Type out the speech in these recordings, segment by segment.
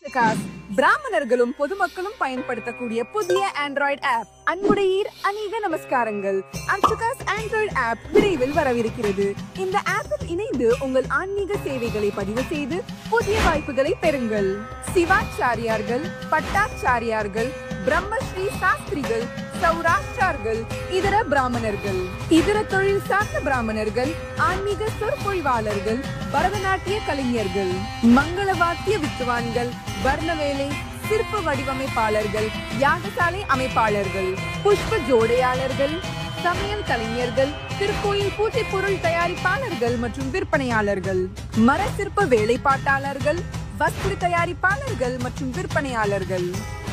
பிரகாஷ் பிராமணர்களும் பொதுமக்களும் பயன்படுத்தக்கூடிய புதிய ஆண்ட்ராய்டு ஆப். அன்புடையீர் அநேக நமஸ்காரங்கள். அர்ச்சகாஸ் ஆண்ட்ராய்டு ஆப் விரைவில் வரவிருக்கிறது. இந்த ஆப்பில் இணைந்து உங்கள் ஆன்மீக சேவைகளை பதிவு செய்து புதிய வாய்ப்புகளை பெறுங்கள். சிவாச்சாரியார்கள், பட்டாச்சாரியார்கள், பிரம்மஸ்ரீ சாஸ்திரிகள், சௌராஷ்டிரார்கள், இதர பிராமணர்கள், இதர தொழில் சார்ந்த பிராமணர்கள், ஆன்மீக சொற்பொழிவாளர்கள், பரதநாட்டிய கலைஞர்கள், மங்கள வாத்திய வித்துவான்கள், வர்ணவேலை, சிற்ப வடிவமைப்பாளர்கள், யாகசாலை அமைப்பாளர்கள், புஷ்ப ஜோடையாளர்கள், சமையல் கலைஞர்கள், திருக்கோயில் பூஜை பொருள் தயாரிப்பாளர்கள் மற்றும் விற்பனையாளர்கள், மர சிற்ப வேலைப்பாட்டாளர்கள், வஸ்திர தயாரிப்பாளர்கள் மற்றும் விற்பனையாளர்கள்,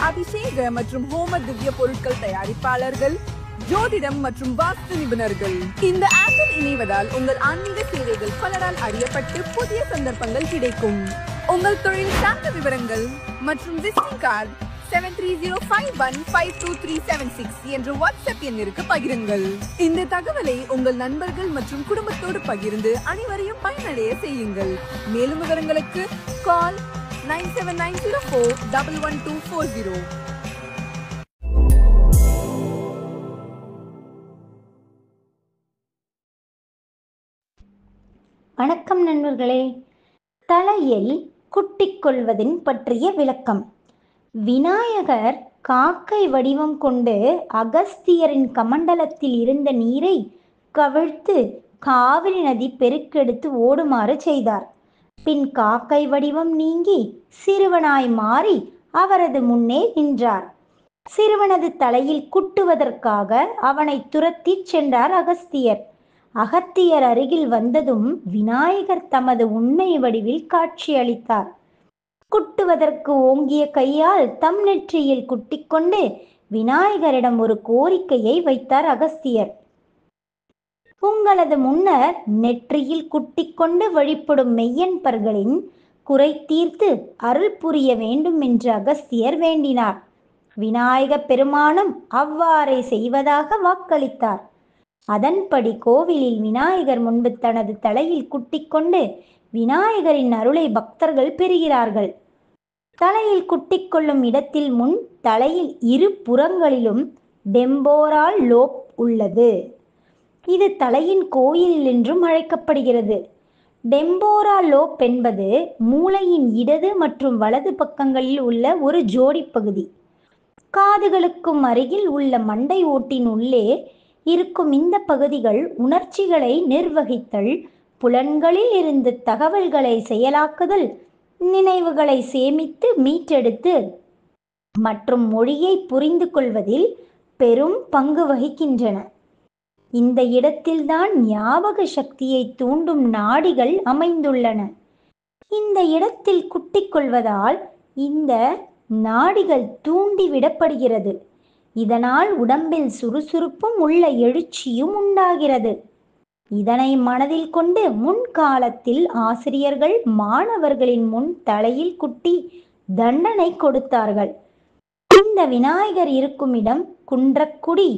அபிஷேக மற்றும் ஹோம திவ்ய பொருட்கள் தயாரிப்பாளர்கள், ஜோதிடம் மற்றும் வாஸ்து நிபுணர்கள். இந்த ஆப்பில் இணைவதால் உங்கள் ஆன்மீக சேவைகள் பலரால் அறியப்பட்டு புதிய சந்தர்ப்பங்கள் கிடைக்கும். உங்கள் தொழில் சார்ந்த விவரங்கள் மற்றும் விசிட்டிங் கார்டு 7305152376 என்ற வாட்ஸ்அப் எண்ணிற்கு பகிருங்கள். இந்த தகவலை உங்கள் நண்பர்கள் மற்றும் குடும்பத்தோடு பகிர்ந்து அனைவரையும் பயனடைய செய்யுங்கள். மேலும் விவரங்களுக்கு கால் 9790411240. வணக்கம் நண்பர்களே. தலையில் குட்டிக் கொள்வதின் பற்றிய விளக்கம். விநாயகர் காக்கை வடிவம் கொண்டு அகஸ்தியரின் கமண்டலத்தில் இருந்த நீரை கவிழ்த்து காவிரி நதி பெருக்கெடுத்து ஓடுமாறு செய்தார். பின் காக்கை வடிவம் நீங்கி சிறுவனாய் மாறி அவரது முன்னே நின்றார். சிறுவனது தலையில் குட்டுவதற்காக அவனை துரத்தி சென்றார் அகஸ்தியர். அகத்தியர் அருகில் வந்ததும் விநாயகர் தமது உண்மை வடிவில் காட்சியளித்தார். குட்டுவதற்கு ஓங்கிய கையால் தம் நெற்றியில் குட்டிக்கொண்டு விநாயகரிடம் ஒரு கோரிக்கையை வைத்தார் அகஸ்தியர். உங்களது முன்னர் நெற்றியில் குட்டிக்கொண்டு வழிபடும் மெய்யன்பர்களின் குறை தீர்த்து அருள் புரிய வேண்டும் என்று அகஸ்தியர் வேண்டினார். விநாயக பெருமானும் அவ்வாறே செய்வதாக வாக்களித்தார். அதன்படி கோவிலில் விநாயகர் முன்பு தனது தலையில் குட்டிக்கொண்டு விநாயகரின் அருளை பக்தர்கள் பெறுகிறார்கள். தலையில் குட்டிக்கொள்ளும் இடத்தில் முன் தலையில் இரு புறங்களிலும் டெம்போரால் லோப் உள்ளது. இது தலையின் கோயில் என்றும் அழைக்கப்படுகிறது. டெம்போரால் லோப் என்பது மூளையின் இடது மற்றும் வலது பக்கங்களில் உள்ள ஒரு ஜோடி பகுதி. காதுகளுக்கும் அருகில் உள்ள மண்டை ஓட்டின் உள்ளே இருக்கும் இந்த பகுதிகள் உணர்ச்சிகளை நிர்வகித்தல், புலன்களில் இருந்து தகவல்களை செயலாக்குதல், நினைவுகளை சேமித்து மீட்டெடுத்து மற்றும் மொழியை புரிந்து கொள்வதில் பெரும் பங்கு வகிக்கின்றன. இந்த இடத்தில்தான் ஞாபக சக்தியை தூண்டும் நாடிகள் அமைந்துள்ளன. இந்த இடத்தில் குட்டிக் கொள்வதால் இந்த நாடிகள் தூண்டிவிடப்படுகிறது. இதனால் உடம்பில் சுறுசுறுப்பும் உள்ள எழுச்சியும் உண்டாகிறது. இதனை மனதில் கொண்டு முன்காலத்தில் ஆசிரியர்கள் மாணவர்களின் முன் தலையில் குட்டி தண்டனை கொடுத்தார்கள். இந்த விநாயகர் இருக்கும் இடம் குன்றக்குடி,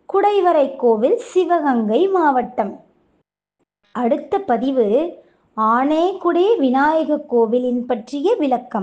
குடைவரை கோவில், சிவகங்கை மாவட்டம். அடுத்த பதிவு ஆனேகுடே விநாயக கோவிலின் பற்றிய விளக்கம்.